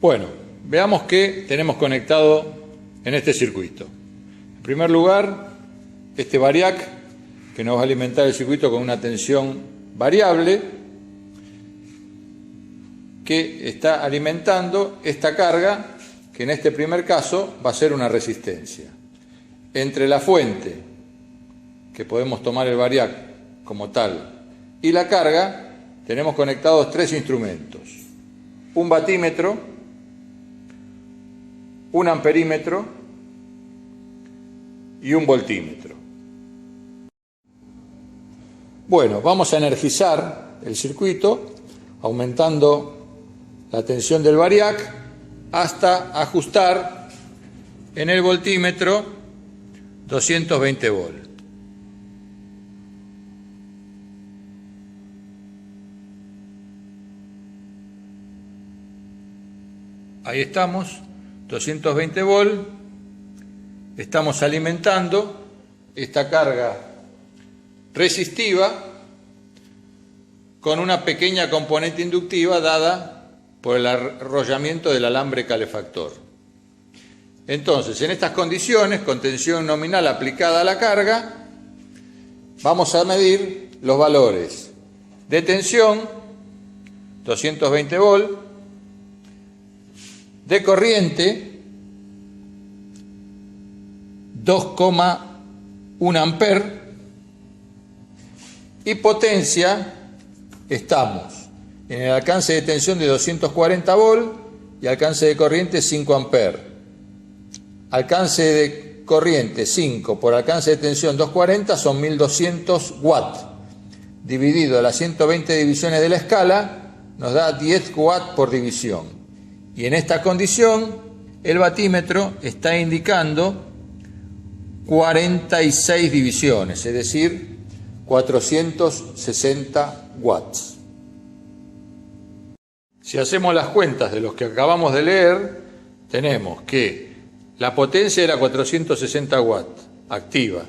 Bueno, veamos qué tenemos conectado en este circuito. En primer lugar, este variac que nos va a alimentar el circuito con una tensión variable que está alimentando esta carga que en este primer caso va a ser una resistencia. Entre la fuente, que podemos tomar el variac como tal, y la carga, tenemos conectados tres instrumentos: un batímetro, un amperímetro y un voltímetro. Bueno, vamos a energizar el circuito aumentando la tensión del variac hasta ajustar en el voltímetro 220 volt. Ahí estamos, 220 volt. Estamos alimentando esta carga resistiva con una pequeña componente inductiva dada por el arrollamiento del alambre calefactor. Entonces, en estas condiciones, con tensión nominal aplicada a la carga, vamos a medir los valores de tensión, 220 volt, de corriente, 2,1 amperes, y potencia, estamos en el alcance de tensión de 240 volt y alcance de corriente 5 amperes. Alcance de corriente 5 por alcance de tensión 240 son 1200 watts. Dividido las 120 divisiones de la escala nos da 10 watts por división. Y en esta condición el batímetro está indicando 46 divisiones, es decir, 460 watts. Si hacemos las cuentas de los que acabamos de leer, tenemos que la potencia era 460 watts activa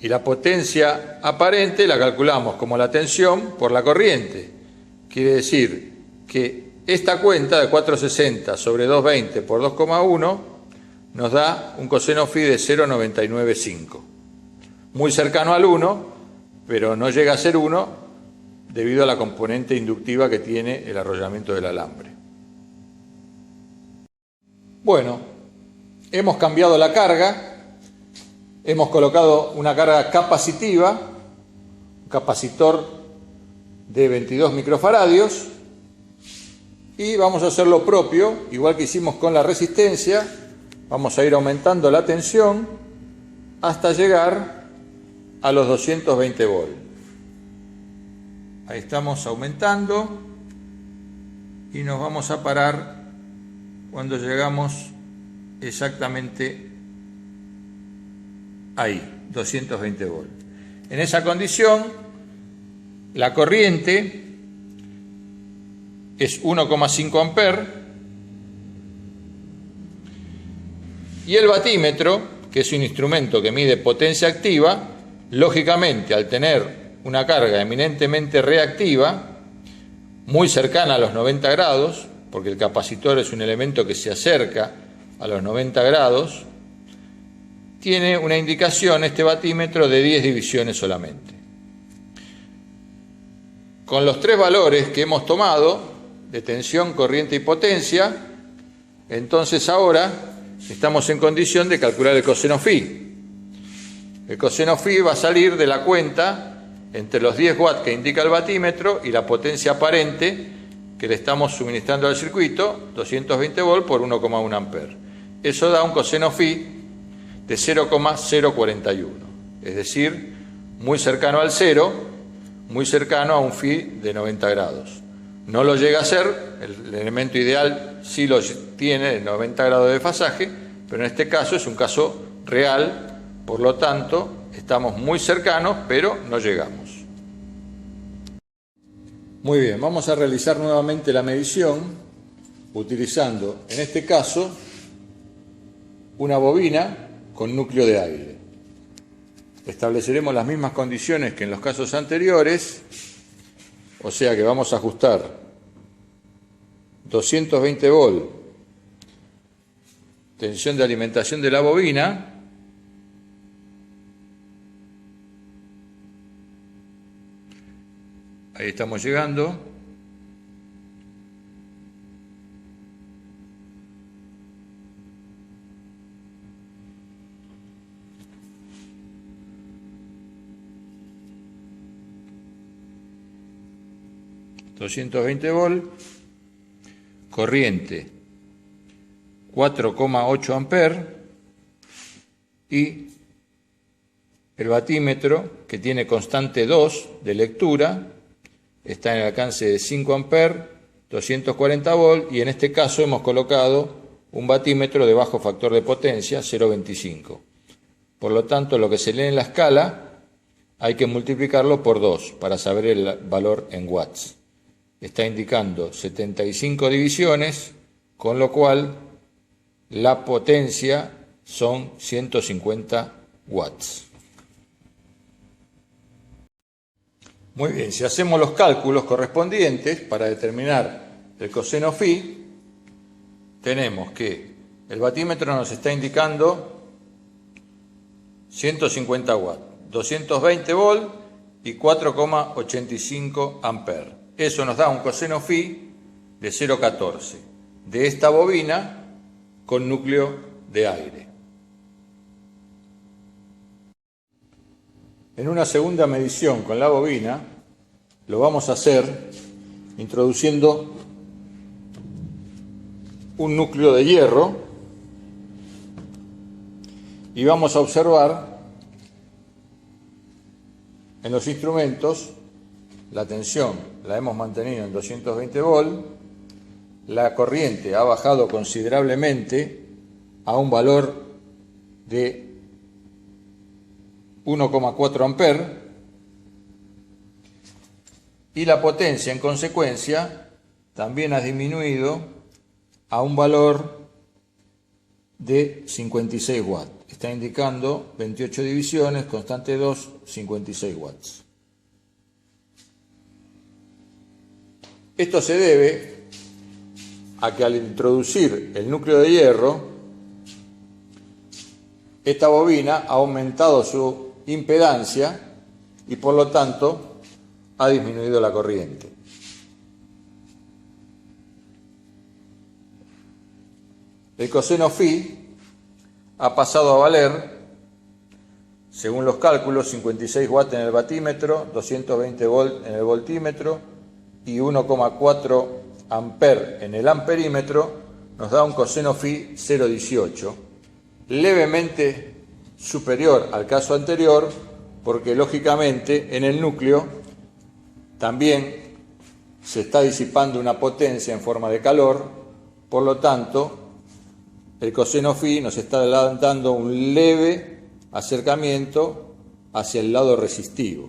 y la potencia aparente la calculamos como la tensión por la corriente. Quiere decir que esta cuenta de 460 sobre 220 por 2,1 nos da un coseno phi de 0,995. Muy cercano al 1, pero no llega a ser 1 debido a la componente inductiva que tiene el arrollamiento del alambre. Bueno, hemos cambiado la carga, hemos colocado una carga capacitiva, un capacitor de 22 microfaradios, y vamos a hacer lo propio, igual que hicimos con la resistencia. Vamos a ir aumentando la tensión hasta llegar a los 220 volt. Ahí estamos aumentando y nos vamos a parar cuando llegamos exactamente ahí, 220 volt. En esa condición, la corriente es 1,5 amperes y el batímetro, que es un instrumento que mide potencia activa, lógicamente al tener una carga eminentemente reactiva, muy cercana a los 90 grados, porque el capacitor es un elemento que se acerca a los 90 grados, tiene una indicación, este batímetro, de 10 divisiones solamente. Con los tres valores que hemos tomado, de tensión, corriente y potencia, entonces ahora estamos en condición de calcular el coseno phi. El coseno phi va a salir de la cuenta entre los 10 watts que indica el batímetro y la potencia aparente que le estamos suministrando al circuito, 220 volt por 1,1 amperes. Eso da un coseno phi de 0,041, es decir, muy cercano al 0, muy cercano a un phi de 90 grados. No lo llega a ser, el elemento ideal sí lo tiene, de 90 grados de desfasaje, pero en este caso es un caso real, por lo tanto estamos muy cercanos, pero no llegamos. Muy bien, vamos a realizar nuevamente la medición utilizando, en este caso, una bobina con núcleo de aire. Estableceremos las mismas condiciones que en los casos anteriores, o sea que vamos a ajustar 220 volt tensión de alimentación de la bobina. Ahí estamos llegando. $220 volt, corriente 4,8 amperes y el batímetro, que tiene constante 2 de lectura, está en el alcance de 5 amperes, 240 volt, y en este caso hemos colocado un batímetro de bajo factor de potencia, 0,25. Por lo tanto, lo que se lee en la escala hay que multiplicarlo por 2 para saber el valor en watts. Está indicando 75 divisiones, con lo cual la potencia son 150 watts. Muy bien, si hacemos los cálculos correspondientes para determinar el coseno phi, tenemos que el batímetro nos está indicando 150 watts, 220 volt y 4,85 amperes. Eso nos da un coseno phi de 0,14 de esta bobina con núcleo de aire. En una segunda medición con la bobina lo vamos a hacer introduciendo un núcleo de hierro y vamos a observar en los instrumentos la tensión la hemos mantenido en 220 volt, la corriente ha bajado considerablemente a un valor de 1,4 amperes y la potencia en consecuencia también ha disminuido a un valor de 56 watts. Está indicando 28 divisiones, constante 2, 56 watts. Esto se debe a que al introducir el núcleo de hierro, esta bobina ha aumentado su impedancia y por lo tanto ha disminuido la corriente. El coseno phi ha pasado a valer, según los cálculos, 56 watts en el batímetro, 220 volt en el voltímetro y 1,4 amperes en el amperímetro, nos da un coseno phi 0,18, levemente superior al caso anterior, porque lógicamente en el núcleo también se está disipando una potencia en forma de calor, por lo tanto el coseno phi nos está dando un leve acercamiento hacia el lado resistivo,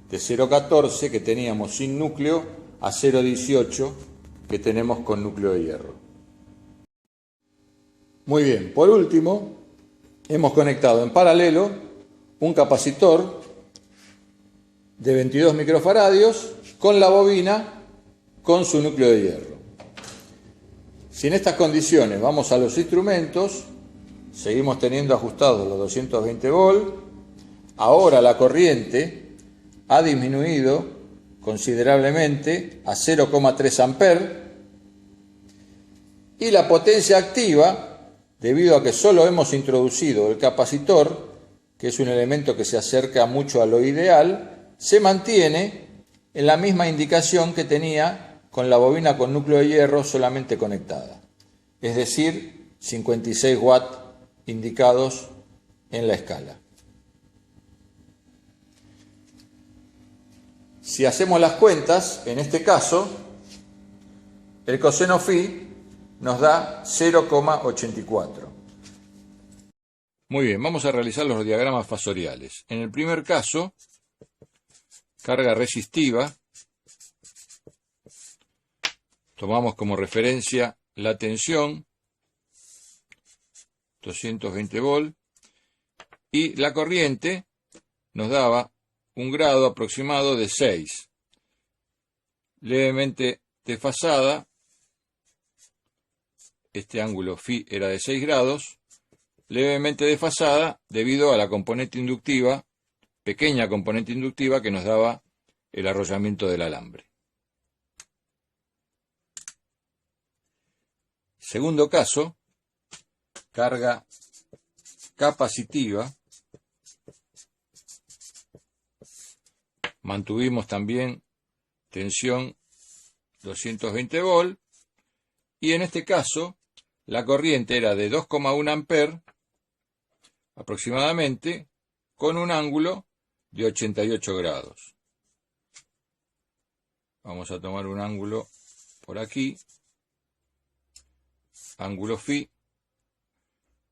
de 0,14 que teníamos sin núcleo a 0,18 que tenemos con núcleo de hierro. Muy bien, por último, hemos conectado en paralelo un capacitor de 22 microfaradios con la bobina con su núcleo de hierro. Si en estas condiciones vamos a los instrumentos, seguimos teniendo ajustados los 220 volt, ahora la corriente ha disminuido considerablemente a 0,3 amperes y la potencia activa, debido a que solo hemos introducido el capacitor, que es un elemento que se acerca mucho a lo ideal, se mantiene en la misma indicación que tenía con la bobina con núcleo de hierro solamente conectada, es decir, 56 watts indicados en la escala. Si hacemos las cuentas, en este caso, el coseno phi nos da 0,84. Muy bien, vamos a realizar los diagramas fasoriales. En el primer caso, carga resistiva, tomamos como referencia la tensión, 220 volt, y la corriente nos daba un grado aproximado de 6, levemente desfasada este ángulo φ era de 6 grados, levemente desfasada debido a la componente inductiva, pequeña componente inductiva que nos daba el arrollamiento del alambre. Segundo caso, carga capacitiva. Mantuvimos también tensión 220 volt y en este caso la corriente era de 2,1 amperes aproximadamente con un ángulo de 88 grados. Vamos a tomar un ángulo por aquí, ángulo φ,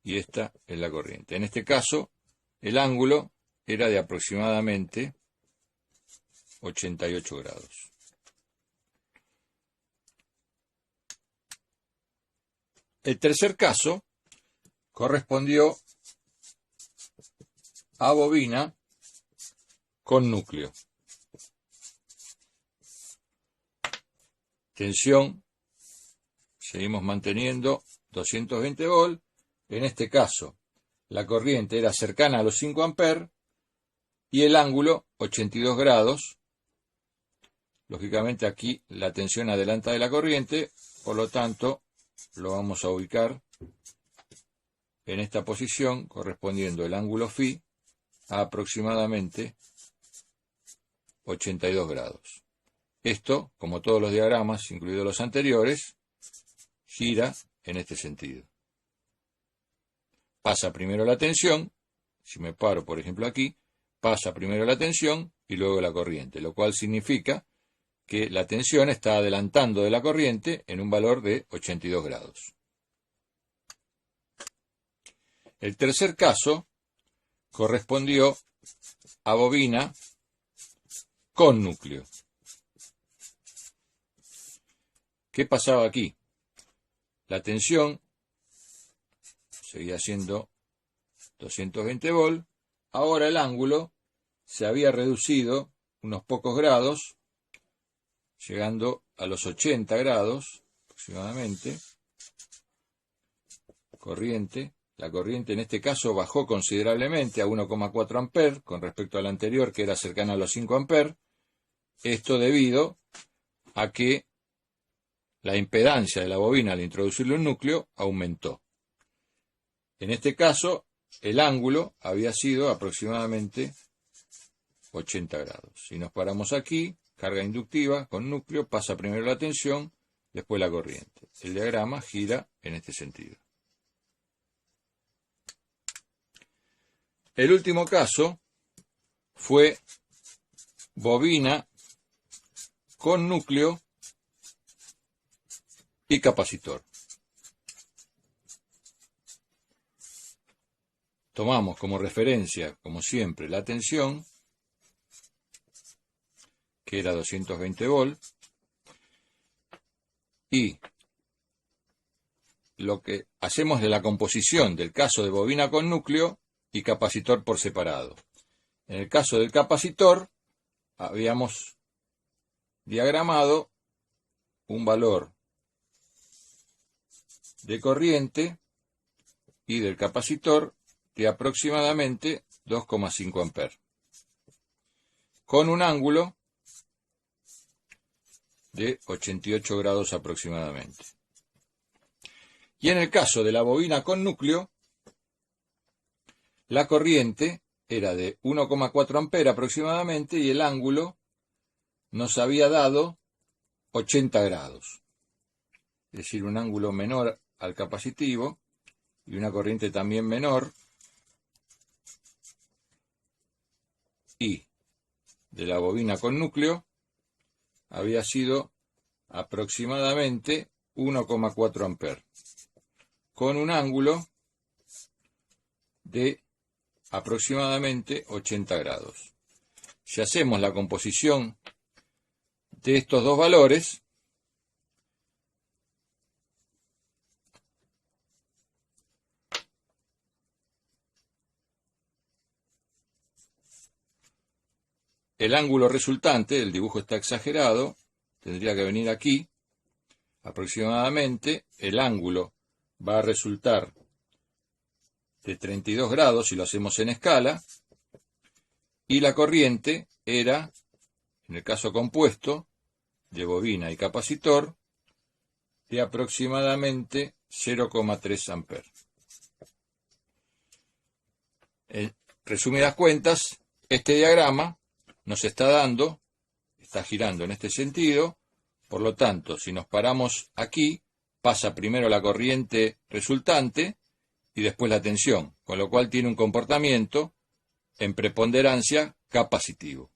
y esta es la corriente. En este caso el ángulo era de aproximadamente 88 grados. El tercer caso correspondió a bobina con núcleo. Tensión, seguimos manteniendo 220 volt. En este caso, la corriente era cercana a los 5 amperes y el ángulo 82 grados. Lógicamente aquí la tensión adelanta de la corriente, por lo tanto lo vamos a ubicar en esta posición correspondiendo el ángulo φ a aproximadamente 82 grados. Esto, como todos los diagramas, incluidos los anteriores, gira en este sentido. Pasa primero la tensión, si me paro por ejemplo aquí, pasa primero la tensión y luego la corriente, lo cual significa que la tensión está adelantando de la corriente en un valor de 82 grados. El tercer caso correspondió a bobina con núcleo. ¿Qué pasaba aquí? La tensión seguía siendo 220 volt, ahora el ángulo se había reducido unos pocos grados, llegando a los 80 grados aproximadamente. La corriente en este caso bajó considerablemente a 1,4 amperes con respecto al anterior que era cercana a los 5 amperes. Esto debido a que la impedancia de la bobina al introducirle un núcleo aumentó. En este caso el ángulo había sido aproximadamente 80 grados. Si nos paramos aquí, carga inductiva con núcleo, pasa primero la tensión, después la corriente. El diagrama gira en este sentido. El último caso fue bobina con núcleo y capacitor. Tomamos como referencia, como siempre, la tensión, que era 220 volt, y lo que hacemos de la composición del caso de bobina con núcleo y capacitor por separado. En el caso del capacitor, habíamos diagramado un valor de corriente y del capacitor de aproximadamente 2,5 amperes, con un ángulo de 88 grados aproximadamente. Y en el caso de la bobina con núcleo, la corriente era de 1,4 amperes aproximadamente y el ángulo nos había dado 80 grados. Es decir, un ángulo menor al capacitivo y una corriente también menor. Y de la bobina con núcleo había sido aproximadamente 1,4 amperes, con un ángulo de aproximadamente 80 grados. Si hacemos la composición de estos dos valores, el ángulo resultante, el dibujo está exagerado, tendría que venir aquí, aproximadamente el ángulo va a resultar de 32 grados si lo hacemos en escala, y la corriente era, en el caso compuesto, de bobina y capacitor, de aproximadamente 0,3 amperes. En resumidas cuentas, este diagrama nos está girando en este sentido, por lo tanto, si nos paramos aquí, pasa primero la corriente resultante y después la tensión, con lo cual tiene un comportamiento en preponderancia capacitivo.